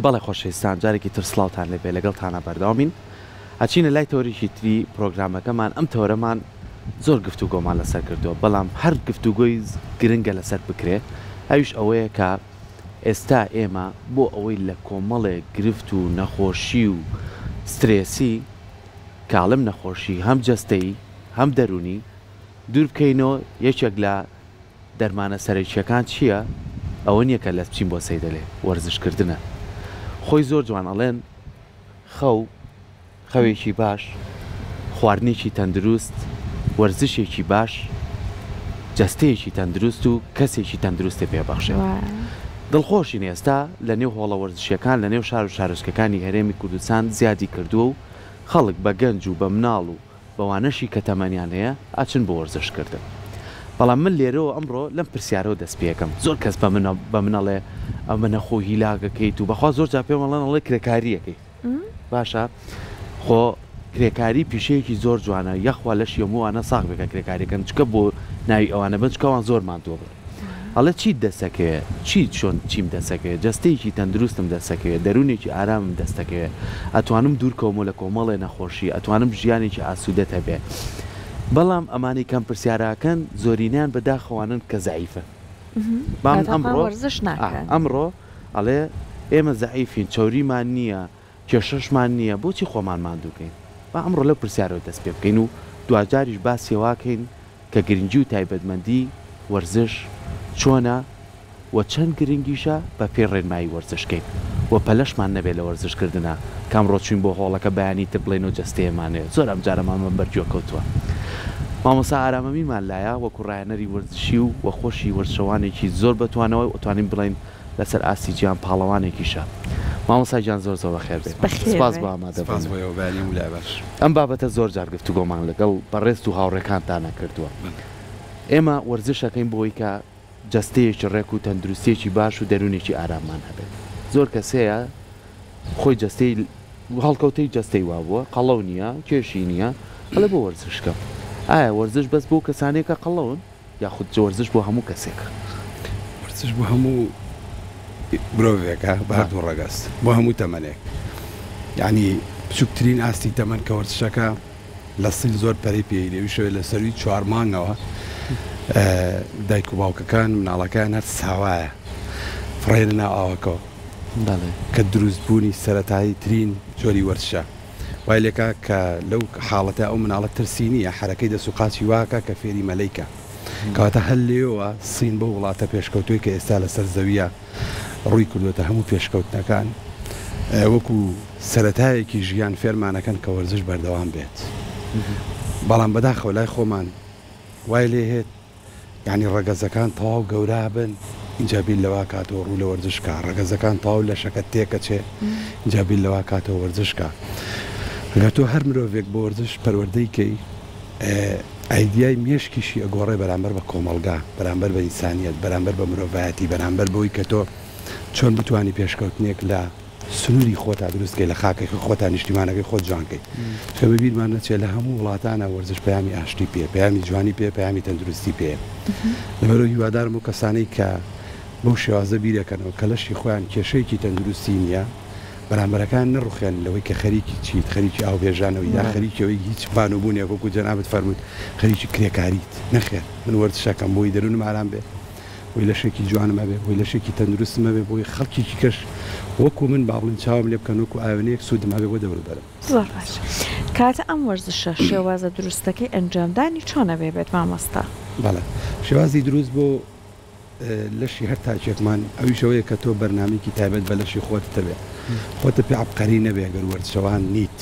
بەڵێ خۆشەویستان جارێکی تر سڵاوتان لێبێ لەگەڵتانە بەردەوامین ئەچینە لای تۆریشی تری پرۆگرامەکەمان ئەم تۆرەمان زۆر گفتوگۆمان لەسەر کردووە بەڵام هەر گفتوگۆی گرنگە لەسەر بکرێ ئەویش ئەوەیە کە ئێستا ئێمە بۆ ئەوەی لە کۆمەڵێک گرفت و نەخۆشی و سترێسی کاڵم نەخۆشی هەم جەستەی هەم دەرونی دوور بکەینەوە یەکێک لە دەرمانە سەرەکیەکان چییە؟ ئەوە نییە کە لە بچین بۆ سەیدەلێ وەرزشکردنە خۆی زۆر جوان ئەڵێن خەوێکی باش خواردنێکی تەندروست وەرزشێکی باش جەستەیەکی تەندروست و کەسێکی تەندروستی پێبەخشێ دڵخۆشین ئێستا لە نێو هۆڵە وەرزشیەکان لە نێو شار و شارۆچکەکانی هەرێمی کوردستان زیادی کردووە و خەڵک بە گەنج و بە مناڵ و بەوانەشی کە تەمەنیان هەیە ئاچن بۆ وەرزشکردن بەڵام من لێرەوە ئەمڕۆ لەم پرسیارەوە دەست پێەکەم زۆر کەس بە منەڵێ ئەمە نەخۆ هیلاگەکەیت و بەخوا زۆر جا پێم وەڵێن کرێکاریەکەی باشە خۆ کرێکاری پیشەیەکی زۆر جوانە یەخوا لەش هەمووانە ساغ بێکە کرێکاریەکەن چکە بۆ ناوی ئەوانە بچکەوان زۆرمان تۆ بن هەڵە چیت دەستەکەوێ چی چۆن چیم دەستەکەوێت جەستەیەکی تەندروستم دەستەکەوێت دەرونێکی ئارامم دەستەکەوێت ئەتوانم دوور کەومە لە کۆمەڵێ نەخۆشی ئەتوانم ژیانێکی ئاسوودەت هەبێ بەڵام ئەمانی کەم پرسیارەکەن زۆرینیان بەداخەوانن کە زەعیفە ئەمڕۆ ئەڵێ ئێمە زەعیفین چۆریمان نییە کێشەشمان نییە بۆچی خۆمان ماندووکەین با ئەمڕۆ لەو پرسیارەوە دەست پێ بکەین و دوجاریش باسیێواکەین کە گرنگی و تایبەتمەندی وەرزش چۆنە و چەند گرنگیشە بە پێ ڕێنمایی وەرزشکەین و پەلەشمان نەبێت لە وەرزشکردنە کامڕۆ چوین بۆ هۆڵەکە بەیانی تر بڵێن و جەستەیەمانێت زۆر ئەم جارەمانمە بەرجۆ کەوتووە مامۆستا ئارامەمیمان لایە وەکو ڕایەنەری وەرزشی و وەخۆشی وەرزشەوانێکی زۆر بەتوانەوە ئەتوانین بڵین لەسەر ئاستی گیان پاڵەوانێکیشە مامۆستا گیان زۆر زۆر بەخێر بێت سپاس بۆ ئامادە ئەم بابەتە زۆر جار گفتوگۆمان لەگەڵ بەڕێست و هاوڕێکانتانە کردووە ئێمە وەرزشەکەین بۆی کە جەستەیەکی ڕێک و تەندروستێکی باش و دەرونێکی ئارامان هەبێت زۆر کەسەیە خۆی جەستەی هەڵکەوتەی جەستەی وا بووە قەڵەو نییە کێشی نییە هەڵە بۆ وەرزشکە ئایا وەرزش بەس بۆ کەسانێکە قەڵەون یاخود وەرزش بۆ هەموو کەسێکە وەرزش بۆ هەموو مرۆڤێکە بە هەردوو ڕەگەست بۆ هەموو تەمەنێک یعنی بچووکترین ئاستی تەمەن کە وەرزشەکە لە سیل زۆر پەرەی پێیلێویشەوە لە سەروی 4 مانگەوە دایک و باوکەکان مناڵەکان هەر ساوایە فڕێنە ناو ئاوەکەوە کە دروستبوونی سەرەتایی ترین جۆری وەرزشە وای لێکە کە لەو حاڵەتە ئەو مناڵە ترسی نییە حرەکەی دەسوقاتی واکە کە فێری مەلەیکە کەواتە هەل لێەوە سین بە وڵاتە پێشکەوتوی کە ئێستا لەسەر زەویە ڕووی کردوێتە هەموو پێشکەوتنەکان وەکو سەرەتایەکی ژیان فێرمانەکەن کە وەرزش بەردەوام بێت بەڵام بەداخەوە لای خۆمان وای لێ هێت یعنی ڕەگەزەکان تەواو گەورە بن اینجا بیل لەوا کاتەوە ڕوو لە وەرزشکە ڕەگەزەکان تەواو لە شەکەت تێکە چێ اینجا بیل لەوا کاتەوە وەرزشکە ئەگەر تۆ هەر مرۆڤێک بۆ وەرزش پەروەردەی کەی ئایدیای مێشکیشی ئەگۆڕێ بەرامبەر بە کۆمەڵگا بەرامبەر بە ئینسانیەت بەرامبەر بە مرۆڤایەتی بەرامبەر بەوەی کە تۆ چۆن بتوانی پێشکەوتنێک لە سنووری خۆتا دروستکەی لە خاکێک خۆتا نیشتیمانەکەی خۆت جوانکەی کە ببیرمان نەچێت لە هەموو وڵاتانە وەرزش پەیامی ئاشتی پێ پەیامی جوانی پێ پەیامی تەندروستی پێ لەبەرەوەی هیوادارم و کەسانەی کە بەو شێوازە بیرەکەنەوە کە لەشی خۆیان کێشەیەکی تەندروستی نییە بەرامبەرەکان نەڕوخێن لەوەی کە خەریکی چیت خەریکی ئاوبێژانەوەی یا خەریکەوەی هیچ بانوبوونێک وەکو جەنابەت فەرمووت خەریکی کرێکاریت نەخێر من وەرزشەکەم بۆی دەروونم ئارام بێ بۆی لەشێکی جوانمە بێ بۆی لەشێکی تەندروستمە بێ بۆی خەڵکیی کەش وەکو من باڵین چاوم لێ بکەن وەکو ئاوێنەیەک سوودمە بێ بۆ دەوروبەرم زۆر باش کاتە ئەم وەرزشە شێوازە دروستەکەی ئەنجامدانی چۆنە بێت مامۆستا بەڵێ شێوازی دروست بۆ لەشی هەر تاچێکمان ئەویشەوەیە کە تۆ بەرنامێکی تایبەت بە لەشی خۆت بێ خۆتە پێ عەبقەری نەبێ گەر وەرزشەوان نیت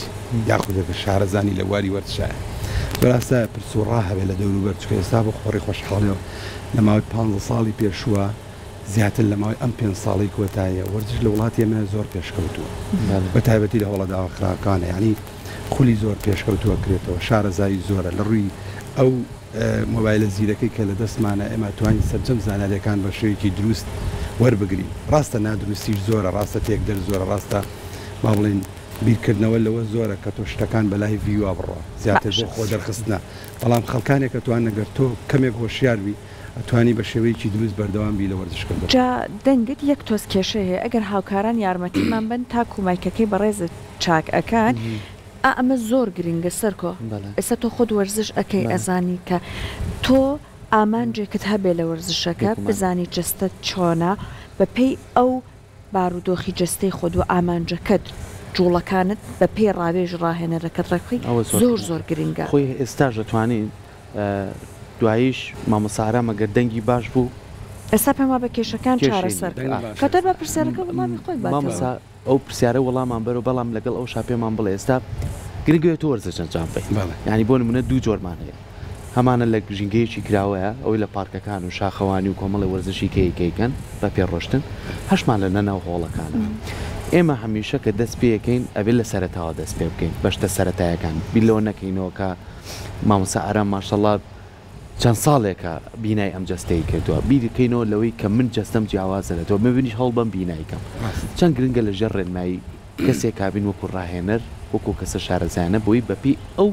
یاخودەکە شارەزانی لە واری وەرزشایە بەڕاستە پرسوڕا هەبێ لە دەوروبەر چکە ئێستا بۆ خۆڕی خۆشحاڵیەوە لە ماوەی 15 ساڵی پێشووە زیاتر لە ماوەی ئەم 5 ساڵی کۆتاییە وەرزش لە وڵاتی ئێمە زۆر پێشکەوتووە بە تایبەتی لە وڵە داواخراکانە یعنی خولی زۆر پێشکەوتووە کرێتەوە شارەزایی زۆرە لە ڕووی ئەو مۆبایلە زیرەکەی کە لە دەستمانە ئێمە توانین سەرجەم زانایەکان بە شێوەیەکی دروست وەربگرین ڕاستە نادروستیش زۆرە ڕاستە تێک دەر زۆرە ڕاستە با بڵێن بیرکردنەوە لەوە زۆرە کە تۆ شتەکان بەلای ڤیوا بڕۆ زیاتر بۆ خۆ دەرخستنە بەڵام خەڵکانێک کە توان نەگەر تۆ کەمێک هۆشیاربی ئەتوانی بە شێوەیەکی دروست بەردەوام بی لە وەرزشکردن. جا دەنگت یەک تۆز کێشە هەیە ئەگەر هاوکاران یارمەتیمان بن تا کومایکەکەی بەڕێزت چاک ئەکان ئەمە زۆر گرنگە سەرکۆ ئێستا تۆ خۆت وەرزش ئەەکەی ئەزانی کە تۆ ئامانجێکت هەبێ لە وەرزشەکە بزانی جستت چۆنە بە پێی ئەو بارودۆخی جستەی خۆت و ئامانجەکەت جوڵەکانت بە پێی ڕاوێژ ڕاهێنەرەکەت ڕێکخی زۆر گرنگە خۆی ئێستاژ دەتوانین دواییش مامەسارە مەگەر دەنگی باش بوو ئێستا پێما بە کێشەکان چارەسەر کەتەر بە پرسیارەکە وەڵامی خۆی مامەسا ئەو پرسیارە وەڵامان بەرەوە بەڵام لەگەڵ ئەو شاپێمان بڵێ ئێستا گرنگوێت تۆ وەرزشەنجام بکەین ینی بۆ نمونە دوو جۆرمان هەیە هەمانە لە ژینگەیەکی کراوەیە ئەوەی لە پارکەکان و شاخەوانی و کۆمەڵی وەرزشی کەیکەن بە پێڕۆشتن هەشمان لە نەناو هۆڵەکانە ئێمە هەمیشە کە دەست پێەکەین ئەبێت لە سەرەتاوە دەست پێ بکەین بەشتە سەرەتایەکان بیلەوە نەکەینەوە کە مامۆستا ئارام ماشەڵڵا چەند ساڵێکە بینای ئەم جەستەی کردووە بیرکەینەوە لەوەی کە من جەستەم جیاوازە لە تۆ مبینیش هەڵ بەم بینایکەم چەند گرنگە لە ژێر ڕێنمایی کەسێک کابین وەکو ڕاهێنەر وەکو کەسە شارەزانە بۆی بەپی ئەو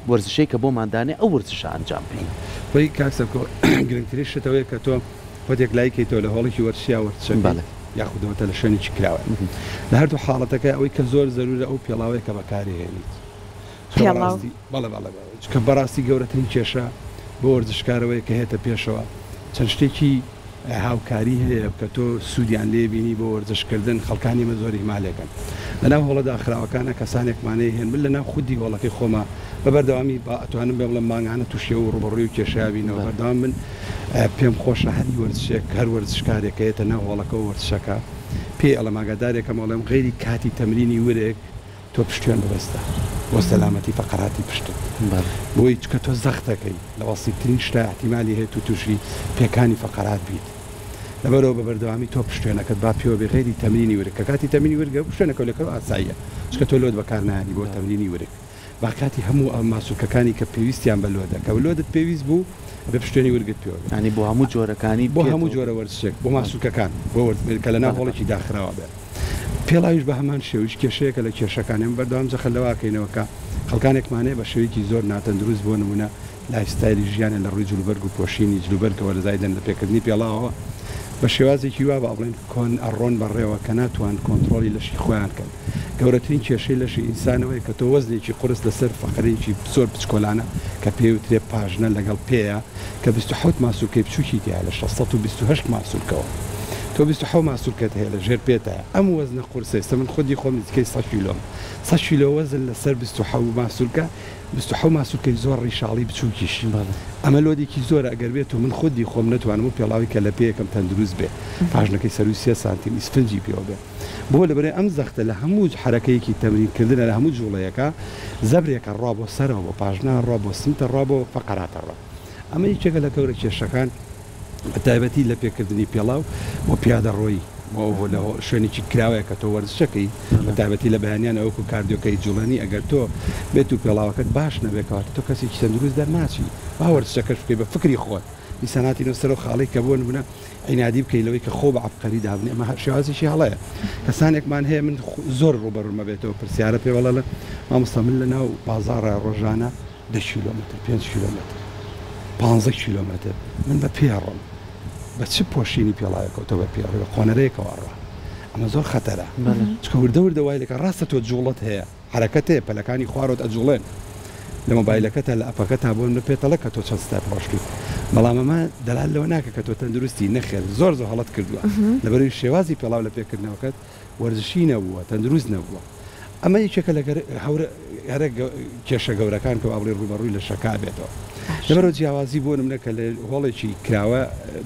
وەرزشەی کە بۆماندانێ ئەو وەرزشە ئەنجام بین بۆی کاکسەکۆ گرنگترین شتەوەیە کە تۆ خۆتێک لایکەیتەوە لە هەڵێکی وەرشیا وەرزشە یاخودەوەتە لە شوێنێکی کراوە لە هەردوو حاڵەتەکە ئەوەی کە زۆر زەرورە ئەو پێڵاوەیە کە بەکاری هێنیت کە بەڕاستی گەورەترین کێشە بۆ وەرزشکارەوەی کە هێتە پێشەوە چەند شتێکی هاوکاری هەیە کە تۆ سوودیان لێبینی بۆ وەرزشکردن خەڵکانی مە زۆری مالێکن لەناو هەڵە داخراوەکانە کەسانێکمانەیە هێن من لەناو خودی هۆڵەکەی خۆمە بە بەردەوامی ئەتوانم بێ بڵم ماگانە تووشێ و ڕوبڕووی و کێشابینەوە بەردەوام من پێم خۆشە هەری وەرزشێک هەر وەرزشکارێکەیەتە ناو هۆڵەکە و وەرزشەکە پێ ئەڵە ماگادارێکە مەڵێم غێری کاتی تەمرینی ورێک تۆ پشتیان ببەستە بۆ سەلامەتی فەقەراتی پشتت بۆی کە تۆ زەختەکەی لە وەسیترین شتە احتیمالی هەیە و تووشی پێکانی فەقەرات بیت لەبەرەوە بە بەردەوامی تۆ پشتێنەکەت با پێوە بێ غێری تەمرینی ورێک کە کاتی تەمرینی وەرگە پشتێنەکە لەکە ئاساییە چکە تۆ لۆت بەکار نانی بۆ تەمرینی ورێک با کاتی هەموو ئەم ماسوولکەکانی کە پێویستیان بە لۆدە کە لۆدت پێویست بوو بە پشتێنی وەرگت پێوە ینی بۆ هەموو جۆرەکانی بۆ هەموو جۆرە وەرزشێک بۆ ماسوولکەکان بۆ کە لەناو هەڵێکی داخراوە بێت پێڵاویش بە هەمان شێوش کێشەیەکە لە کێشەکانیان بەردەوام جەخەلەواکەینەوەکە خەڵکانێکمانەیە بە شێوەیەکی زۆر ناتەندروست بۆ نمونە لایفستایلی ژیانە لە ڕووی جلوبەرگ و پۆشینی جلوبەرگەوە لەزایدەن لە پێکردنی پێڵاوەوە بە شێوازێکی وا بە ئەڵێن کۆن ئەڕۆن بەڕێوە کە ناتوان کۆنتترۆلی لەشی خۆیان کەن گەورەترین کێشەی لەشی ئینسانەوەی کە تۆ وەزنێکی قرس لەسەر فەقرێکی زۆر بچکۆلانە کە پێوترێ پاژنە لەگەڵ پێەیە کە 27 ماسوولکەی بچووکی تیا لە 628 ماسوولکەوە تۆ 27 ماسوولکەت هەیە لە ژێر پێتە ئەم وەزنە قورسێستە من خودی خۆم نزیکەی 100 کیلۆم 100 کیلۆ وەزن لەسەر 27 ماسوولکە 27 ماسوولکەی زۆر ڕیشاڵی بچووکیش ئەمە لۆدێکی زۆر ئەگەر بێت و من خودی خۆم نتوانم و پێڵاوی کە لە پێیەکەم تەندروست بێ پاژنەکەی سەر 3 سانتیم ئیسفنجی پێوە بێ بۆ لەبەرێ ئەم زەختە لە هەموو حرەکەیەکی تەمرینکردنە لە هەموو جوڵەیەەکە زەبرێکە ڕوا بۆ سەرەوە بۆ پاژنا ڕوا بۆ سمتە ڕوا بۆ فەقەراتەڕە ئەمە یەکێکە لە گەورە کێشەکان بە تایبەتی لە پێکردنی پێڵاو بۆ پیادە ڕۆی لە شوێنێکی کراوەیە کە تۆ وەرزشەکەی بە تایبەتی لە بەیانیان ئەوکو کاردیۆکەی جوڵانی ئەگەر تۆ بێت و پێڵاوەکەت باش نەبێتەوە تۆ کەسێکی تەندروست دەرناچی با وەرزشەکەش بکەی بە فکری خۆت میساناتی نووسەر و خاڵی کە بۆ نمونە عینادی بکەی لەوەی کە خۆ بە عەبقەری دابنێ ئەمە شێوازێکی هەڵەیە کەسانێکمان هەیە من زۆر ڕوبەڕوومە بێتەوە پرسیارە پێوەڵە لە مامۆستا من لەناو بازاڕە ڕۆژانە 10 کیلۆمتر 5 کیلۆمتر 15 کیلۆمتر من بە پێڕۆم بە چ پۆشینی پێڵایەکەوتە بە پێڕ بە قۆنەرەیەکەوە ڕە ئەمە زۆر خەتەرە چکە وردە وای لەکە ڕاستە تۆ جوڵت هەیە حرەکەت هەیە پەلەکانی خوارۆت ئەجوڵێن لە مۆبایلەکەتە لە ئەپەکە تا بۆ لە پێتەڵە کە تۆ چەند ستاپ ڕۆشتی بەڵام ئەمە دەلال لەوە ناکە کە تۆ تەندروستی نەخێر زۆر هەڵەت کردووە لەبەروی شێوازی پێڵاو لە پێکردنەوەکەت وەرزشی نەبووە تەندروست نەبووە ئەمە یەکێکە لە هەرە کێشە گەورەکان کە ئاڵی ڕوبەڕووی لە شەکا بێتەوە لەبەرەوە جیاوازی بۆ نمونە کە لە هۆڵێکی کراوە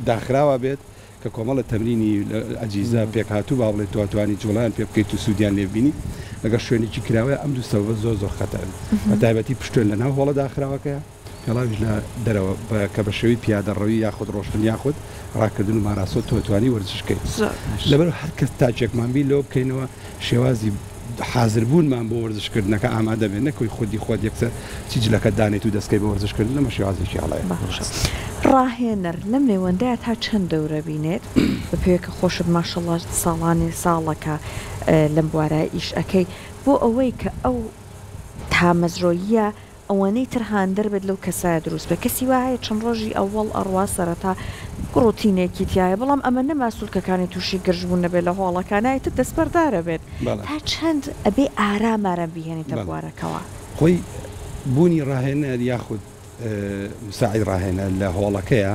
داخراوە بێت کە کۆمەڵە تەمرینی ئەجیزە پێکهاتوو با بڵێت توانانی جوڵیان پێ بکەیت و سوودیان لێبینی لەگەڵ شوێنێکی کراوە ئەم دوو سەبەبە زۆر خەتەرن بە تایبەتی پشتێن لەناو هۆڵە داخراوەکەیە پێڵاویش لە دەرەوە کە بە شێوەی پیادەڕەوی یاخود ڕۆشتن یاخود ڕاکردن و ماراسۆ تۆ توانی وەرزشکەیت لەبەر هەر کەس تاچێکمان بی لەوە بکەینەوە شێوازی حاضربوونمان بۆ وەرزشکردنەکە ئامادە بێت نەکەی خودی خۆت یەکسەر چی جلەکە دانێت و دەستکەی بە وەرزشکردن لەمە شێوازێکی هەڵەیە ڕاهێنەر لەم نێوەندەیە تا چەند دەورە بینێت بە پێوەکە خۆشت ماشەڵڵا ساڵانی ساڵەکە لەم بوارە ئیش ئەەکەی بۆ ئەوەی کە ئەو تامەزرۆیە ئەوانەی تر هاندەر بێت لەو کەسایە دروست بە کەسی وایە چەند ڕۆژی ئەوەڵ ئەڕوا سەرەتا ڕۆتینێکی تایە بەڵام ئەمە نەماسوولکەکانی تووشی گەشتبوون نەبێت لە هۆڵەکانایتر دەستبەردارە بێت تا چەند ئەبێ ئارامارە بهێنیتە بوارەکەەوە خۆی بوونی ڕاهێنەر یاخود مساعد ڕاهێنە لە هۆڵەکەیە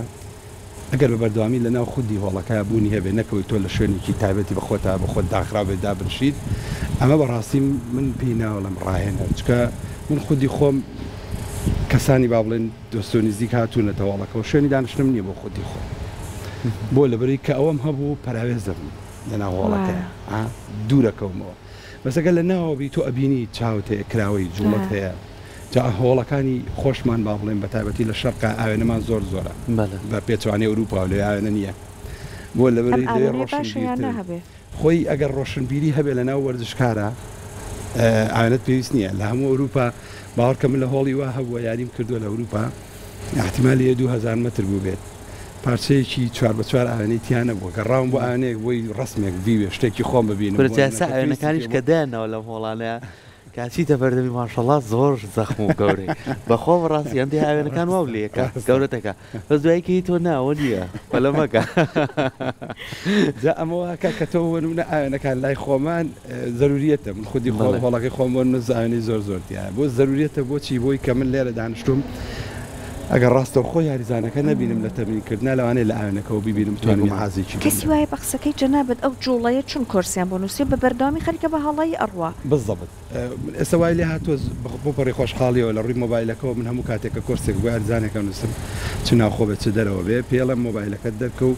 ئەگەر بە بەردەوامی لە ناو خودی هۆڵەکە بوونی هەبێ نەکەوت تۆ لە شوێنێکی تایبەتی بەخۆتا بە خۆت داخراوێت دابرشید ئەمە بەڕاستی من پێی ناوە لەم ڕاهێنەر چکە من خودی خۆم کەسانی با بڵێن دۆستۆ نزیک هاتوونەتە هۆڵەکەەوە شوێنی دانیشتم نییە بۆ خودی خۆم بۆ لەبەری کە ئەوەم هەبوو پەراوێزم لە ناو هۆڵەکەیە دوورەکەومەوە بەسەگە لە ناوەبی تۆ ئەبینی چاوت هەیە کراوەی جوڵەت هەیە جا هۆڵەکانی خۆشمان با بڵێن بە تایبەتی لە شەرقا ئاوێنەمان زۆر زۆرە بە پێچوانەی ئەوروپا و لێ ئاوێنە نییە بۆ لەبەری خۆی ئەگەر ڕۆشنبیری هەبێت لە ناو وەرزشکارە ئاوێنەت پێویست نییە لە هەموو ئەوروپا باوەڕکە من لە هۆڵی وا هەبووە یاریم کردووە لە ئەوروپا احتیمالی 2000 متر بوو بێت پارچەیەکی 4x4 ئاوێنەی تیانە بووە کە ڕاوم بۆ ئاوێنەیەک بۆی ڕسمێک بیوێ شتێکی خۆم ببینم پرجاسە ئاوێنەکانیش کە دایانەوە لەم هۆڵانەیە کاچیتە بەردەمی ماشەڵڵا زۆر زەخم و گەورەی بەخۆ بەڕاستی ئەم دێ ئاوێنەکان واو لێکە گەورەتەکە بەس دوایکەی تۆ ناوە نییە بەلە مەکە جا ئەمەوەکە کە تۆ وەنمونە ئاوێنەکان لای خۆمان ضروریەتە من خودی خۆ هۆڵەکەی خۆم وەرنە ئاوێنەی زۆر زۆرتیە بۆ ضروریەتە بۆچی بۆی کە من لێرە دانیشتوم ئەگەر ڕاستە خۆ یاریزانەکە نەبینم لە تەمرینکردنا لەوانەیە لە ئاوێنەکەەوە ببینم توانم حازێکی کەسی وایە بە قسەکەی جەنابەت ئەو جوڵەیە چون کۆرسیان بۆ نووسێ بە بەردەوامی خەریکە بە هەڵی ئەڕوا بزەبت ئێستا وای لێ هاتووە بۆ پەڕی خۆشحاڵیەوە لە ڕووی مۆبایلەکەەوە من هەموو کاتێکە کۆرسێک بۆ یاریزانێکە نووسم چ ناوخۆ بێت چ دەرەوە بێ پێڵم مۆبایلەکەت دەرکە و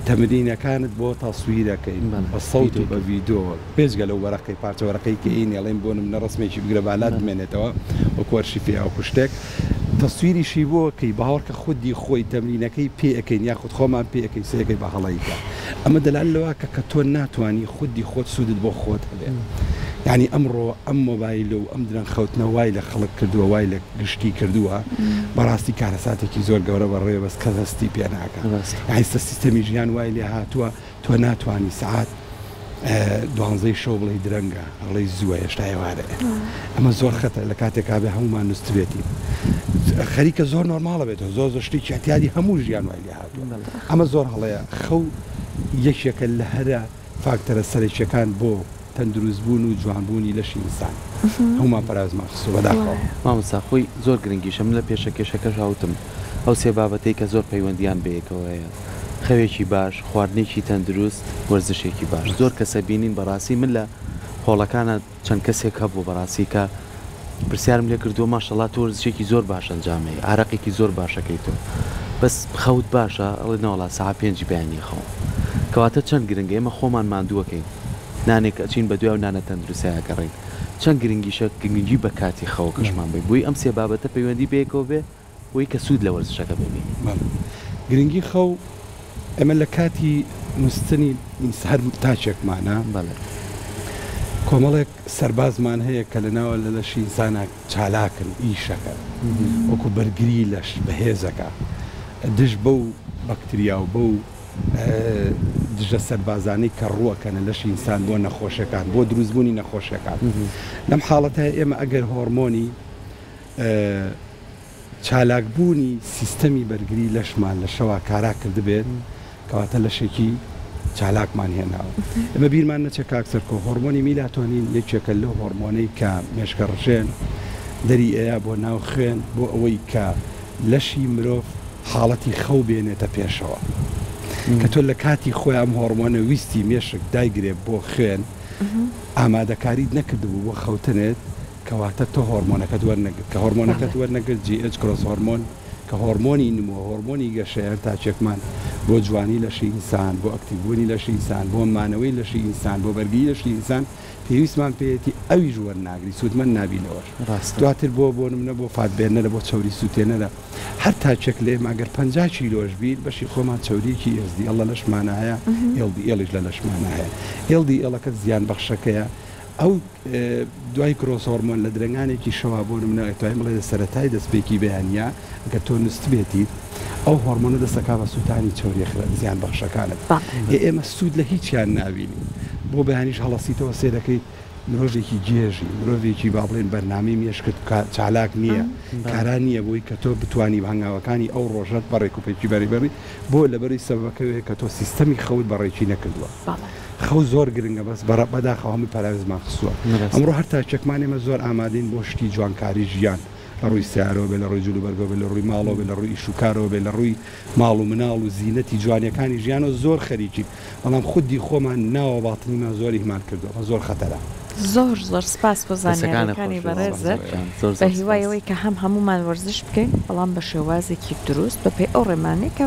تەمرینەکانت بۆ تاسویرەکەی بە سەوت و بە ڤیدۆوە پێشگە لەو وەرەقەی پارچەوەرەکەی کە ئین ئەڵێن بۆ نمونە ڕسمێکی بگرە بالات بمێنێتەوە وەکوەرشی فیا و شتێک تەسویریشی بۆکەی باوەڕکە خودی خۆی تەمرینەکەی پێەکەین یاخود خۆمان پێەکەی سەکەی بە هەڵەیکە ئەمە دەلال لەوە کە تۆ ناتوانانی خودی خۆت سوودت بۆ خۆت هەبێ یعنی ئەمڕۆ ئەم مۆبایل و ئەم درەن خەوتنە وای لە خەڵک کردووە وای لە گشتی کردووە بەڕاستی کارەساتێکی زۆر گەورە بەڕێ بەس کە دەستی پێ ناکە ئایستە سیستەمی ژیان وای لێ هاتووە تۆ ناتوانانی سعات 12 شەو بڵێ درەنگە هەڵی زووە هێشتا ێوارە ئەمە زۆر خەتە لە کاتێکا بێ هەمومان نووسبێتی خەریکە زۆر نۆرماڵە بێتەوە زۆر شتێکی احتیاجی هەموو ژیان وای لێ هاتووە ئەمە زۆر هەڵەیە خەو یەکێکە لە هەرە فاکتەرە سەرێکیەکان بۆ تەندروستبوون و جوانبوونی لەشی ئینسان هەمومان پەرازمان خستووە بەداخەوە مامۆستا خۆی زۆر گرنگیشە من لە پێشەکەشەکەش هاوتم ئەو سێ بابەتەی کە زۆر پەیوەندیان بەیەکەوە هەیە خەوێکی باش خواردنێکی تەندروست وەرزشێکی باش زۆر کەسە بینین بەڕاستی من لە هۆڵەکانە چەند کەسێک هەبوو بەڕاستی کە پرسیارم لێ کردووە ماشەڵڵا تۆ وەرزشێکی زۆر باش ئەنجامەی ئارەقێکی زۆر باشەکەی تۆ بەس خەوت باشە ئەڵێ نەوەڵا ساعت 5 بەیانی خەوە کەواتە چەند گرنگە ئێمە خۆمان ماندووەکەین نانێک ئەچین بە دوای و نانە تەندروستیە گەڕین چەند گرنگیشە گرنگی بە کاتی خەوە کەشمان بێ بۆی ئەم سێ بابەتە پەیوەندی بەیەکەوە بێ بۆی کە سوود لە وەرزشەکە ببینی گرنگی خەو ئەمە لە کاتی نووسنی هەر تاچێکمانە کۆمەڵێک سەربازمان هەیە کە لەناوە لە لەشی ئینسانە چالاکن ئیشەکە وەکو بەرگری لەش بەهێزەکە دژ بەو بەکتریا و بەو دژە سەربازانەی کە ڕووەکەنە لەشی ئینسان بۆ نەخۆشەکان بۆ دروستبوونی نەخۆشیەکان لەم حاڵەتە ئێمە ئەگەر هۆرمۆنی چالاکبوونی سیستەمی بەرگری لەشمان لە شەوا کارا کردبێت کەواتە لەشێکی چالاکمان هێناوە ئەمە بیرمان نەچێت کاکسەر کۆ هۆرمۆنی میلاتۆنین یەکێکە لەو هۆرمۆنەی کە مێشکە ڕژێن دەری ئەیە بۆ ناو خوێن بۆ ئەوەی کە لەشی مرۆڤ حاڵەتی خەو بێنێتە پێشەوە کە تۆ لە کاتی خۆی ئەم هۆرمۆنە ویستی مێشک دایگرێت بۆ خوێن ئامادەکاریت نەکردبوو بۆ خەوتنێت کەواتە تۆ هۆرمۆنەکەت وەرنەگرت کە هۆرمۆنەکەت وەرنەگرت GH کڕۆس هۆرمۆن کە هۆرمۆنی نمو هۆرمۆنی گەشەیە تاچێکمان بۆ جوانی لەشی ئینسان بۆ ئەکتیبوونی لەشی ئینسان بۆ مانەوەی لەشی ئینسان بۆ بەرگی لەشی ئینسان پێویستمان پێیەتی ئەویش وەرناگری سوودمەند نابینەوەش دواتر بۆ نمونە بۆ فاتبێنەرە بۆ چاوری سووتێنەرە هەر تاچێک لێم ئەگەر 50 کیلۆش بیت بەشی خۆمان چاوریکی ئێزدی ئەڵە لەشمانە هەیە ئێڵدی ئێڵش لە لەشمانە هەیە ئێڵدی ئێڵەکە زیان بەخشەکەیە ئەو دوای کرۆس هۆرمۆن لە درەنگانێکی شەوا بۆ نمونە توای بڵێ سەرەتای دەستپێکی بەیانیا کە تۆ نووست بێتی ئەو هۆرمۆنە دەستەکا بە سووتانی چاوریخرە زیان بەخشەکانت ئێمە سوود لە هیچیان ناوینی بۆ بەیانیش هەڵەسیتەوە سێرەکەیت مرۆڤێکی گێژی مرۆڤێکی با بڵێن بەرنامەی مێشکرد چالاک نییە کاران نییە بۆی کە تۆ بتانی هەنگاوەکانی ئەو ڕۆژەت بەڕێک و پێکی بەریبەری بۆ لەبەری سەبەکەوێت کە تۆ سیستەمی خەوت بەڕێکی نەکردووە خەو زۆر گرنگە بەس بەداخەوە هەمووی پاراوێزمان خستووە ئەمڕۆ هەر تاچێکمان ئێمە زۆر ئامادەین بۆ شتی جوانکاری ژیان لە ڕووی سیارەوە بێ لە ڕووی جلوبەرگەوە بێ لە ڕووی ماڵەوە بێ لە ڕووی شوکارەوە بێ لە ڕووی ماڵ و مناڵ و زیینەتی جوانیەکانی ژیانەوە زۆر خەریکی بەڵام خودی خۆمان ناوە باتنیمان زۆری هیمان کردووە زۆر خەتەرە زۆر زۆر سپاس بۆ زانیاریەکانی بەڕێزت بە هیوایەوەی کە هەمومان وەرزش بکەین بەڵام بە شێوازێکی دروست بە پێی ئەو ڕێمانەی کە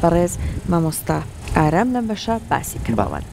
بەڕێز مامۆستا ئارام لەم بەشە باسی کردەوە.